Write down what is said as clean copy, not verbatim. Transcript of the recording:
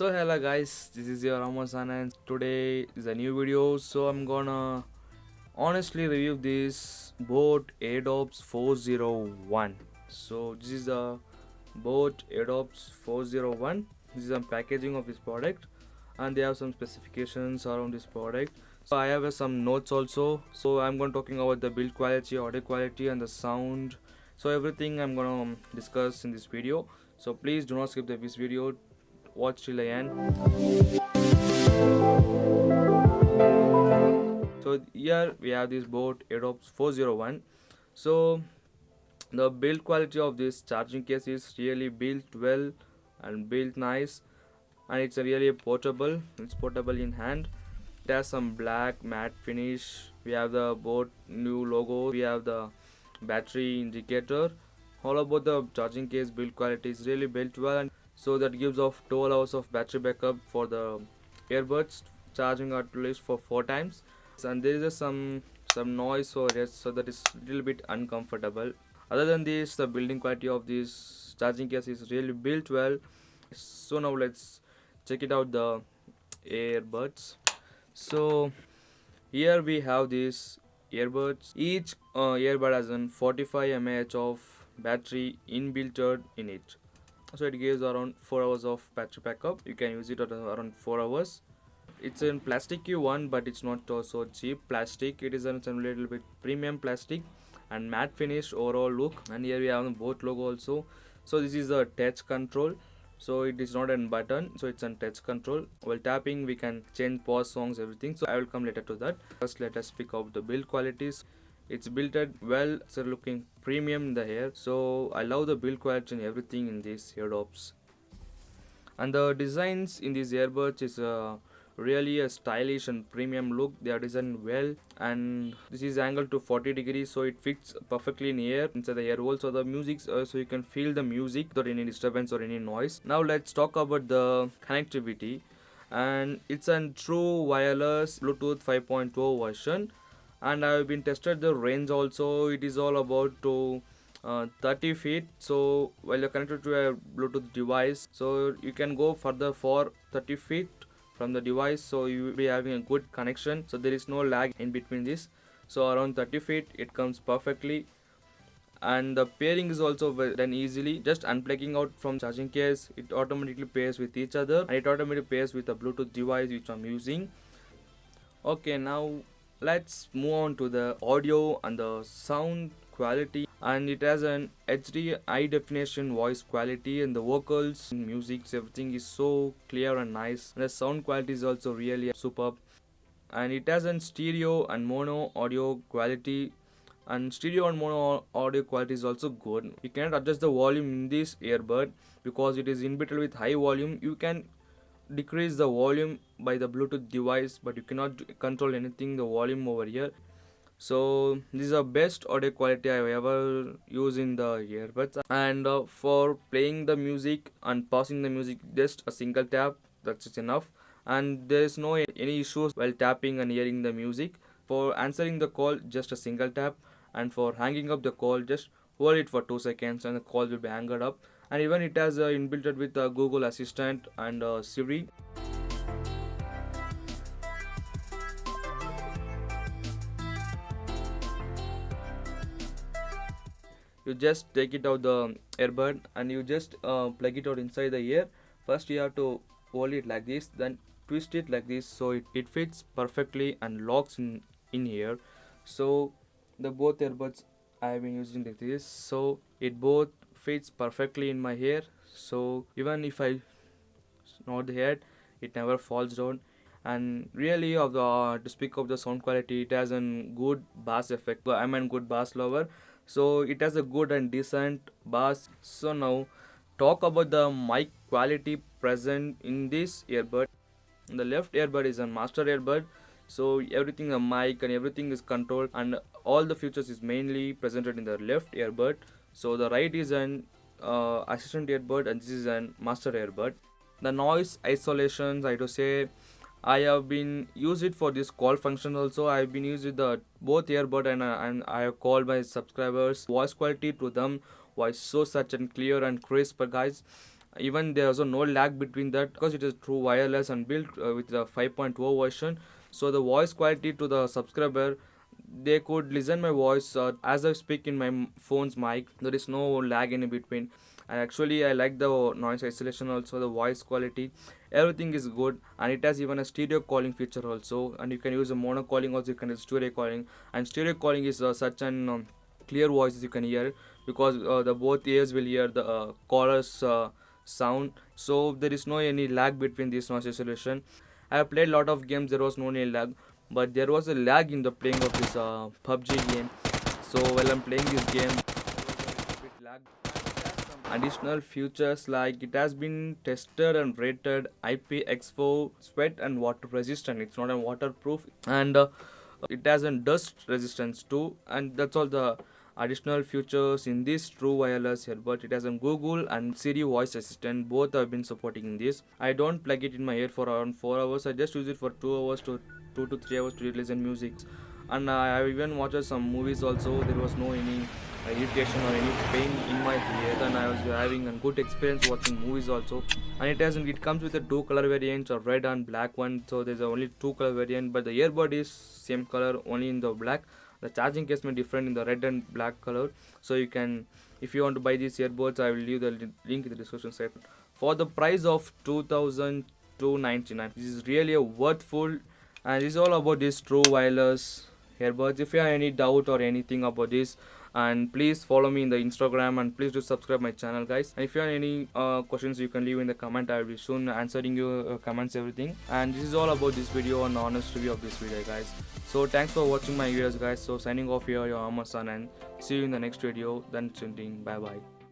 So hello guys, this is your Amos and today is a new video. So I'm gonna honestly review this boat Airdopes 401. So this is the boat Airdopes 401. This is some packaging of this product and they have some specifications around this product. So I have some notes also. So I'm going to talking about the build quality, audio quality and the sound. So everything I'm gonna discuss in this video. So please do not skip this video, watch till the end. So here we have this boat Airdopes 401. So the build quality of this charging case is really built well and built nice, and it's a really portable. It's portable in hand. It has some black matte finish. We have the boat new logo. We have the battery indicator. All about the charging case build quality is really built well, and so that gives off 12 hours of battery backup for the earbuds, charging at least for 4 times. And there is some noise, so yes, so that is a little bit uncomfortable. Other than this, the building quality of this charging case is really built well. So now let's check it out, the earbuds. So here we have these earbuds. Each earbud has an 45 mAh of battery inbuilt in it, so it gives around 4 hours of battery backup. You can use it at around 4 hours. It's in plasticky one, but it's not so cheap plastic. It is a little bit premium plastic and matte finish overall look. And here we have the boat logo also. So this is a touch control, so it is not a button, so it's a touch control. While tapping we can change pause songs, everything. So I will come later to that. First let us pick up the build qualities. It's built at well, it's looking premium in the hair. So I love the build quality and everything in these Airdopes. And the designs in these earbuds is really a stylish and premium look. They are designed well, and this is angled to 40 degrees, so it fits perfectly in here inside the ear hole. So the music, so you can feel the music without any disturbance or any noise. Now let's talk about the connectivity, and it's a true wireless Bluetooth 5.0 version, and I have been tested the range also. It is all about to 30 feet. So while you're connected to a Bluetooth device, so you can go further for 30 feet from the device, so you will be having a good connection, so there is no lag in between this. So around 30 feet it comes perfectly, and the pairing is also done easily. Just unplugging out from charging case, it automatically pairs with each other, and it automatically pairs with the Bluetooth device which I'm using. Okay, now let's move on to the audio and the sound quality. And it has an HD high definition voice quality, and the vocals, music, everything is so clear and nice. And the sound quality is also really superb. And it has an stereo and mono audio quality, and stereo and mono audio quality is also good. You cannot adjust the volume in this earbud because it is inbuilt with high volume. You can decrease the volume by the Bluetooth device, but you cannot control anything the volume over here. So this is the best audio quality I've ever used in the earbuds. And for playing the music and pausing the music, just a single tap, that's just enough. And there is no any issues while tapping and hearing the music. For answering the call, just a single tap. And for hanging up the call, just hold it for 2 seconds and the call will be hanged up. And even it has inbuilt with Google Assistant and Siri. You just take it out the earbud and you just plug it out inside the ear. First you have to hold it like this, then twist it like this, so it fits perfectly and locks in here. So the both earbuds I have been using like this, so it both fits perfectly in my hair. So even if I nod the head, it never falls down. And really of the to speak of the sound quality, it has a good bass effect. I'm a good bass lover, so it has a good and decent bass. So now talk about the mic quality present in this earbud. The left earbud is a master earbud, so everything, the mic and everything is controlled, and all the features is mainly presented in the left earbud. So the right is an assistant earbud, and this is an master earbud. The noise isolations, I to say, I have been used it for this call function also. I have been using the both earbud, and I have called my subscribers. Voice quality to them was so such and clear and crisp, guys. Even there is also no lag between that because it is true wireless and built with the 5.0 version. So the voice quality to the subscriber, they could listen my voice as I speak in my phone's mic. There is no lag in between. And actually I like the noise isolation, also the voice quality, everything is good. And it has even a stereo calling feature also, and you can use a mono calling also, you can use stereo calling. And stereo calling is such an clear voices you can hear, because the both ears will hear the caller's sound. So there is no any lag between this noise isolation. I have played a lot of games, there was no any lag, but there was a lag in the playing of this PUBG game. So while I'm playing this game, there was a bit lag. And it has some additional features, like it has been tested and rated IPX4 sweat and water resistant. It's not a waterproof, and it has a dust resistance too. And that's all the additional features in this true wireless earbud. It has a Google and Siri voice assistant, both have been supporting in this. I don't plug it in my ear for around 4 hours, I just use it for 2 hours to 2 to 3 hours to listen music. And I even watched some movies also, there was no any irritation or any pain in my ear, and I was having a good experience watching movies also. And it comes with a two color variants, a red and black one. So there's only two color variant, but the earbud is same color only in the black. The charging case may different in the red and black color. So you can, if you want to buy these earbuds, I will leave the link in the description section. For the price of 2299, this is really a worthful. And this is all about this true wireless earbuds. If you have any doubt or anything about this, and please follow me in the Instagram, and please do subscribe my channel, guys. And if you have any questions, you can leave in the comment, I will be soon answering your comments, everything. And this is all about this video and honest review of this video, guys. So thanks for watching my videos, guys. So signing off here, your Amos, and see you in the next video. Then bye bye.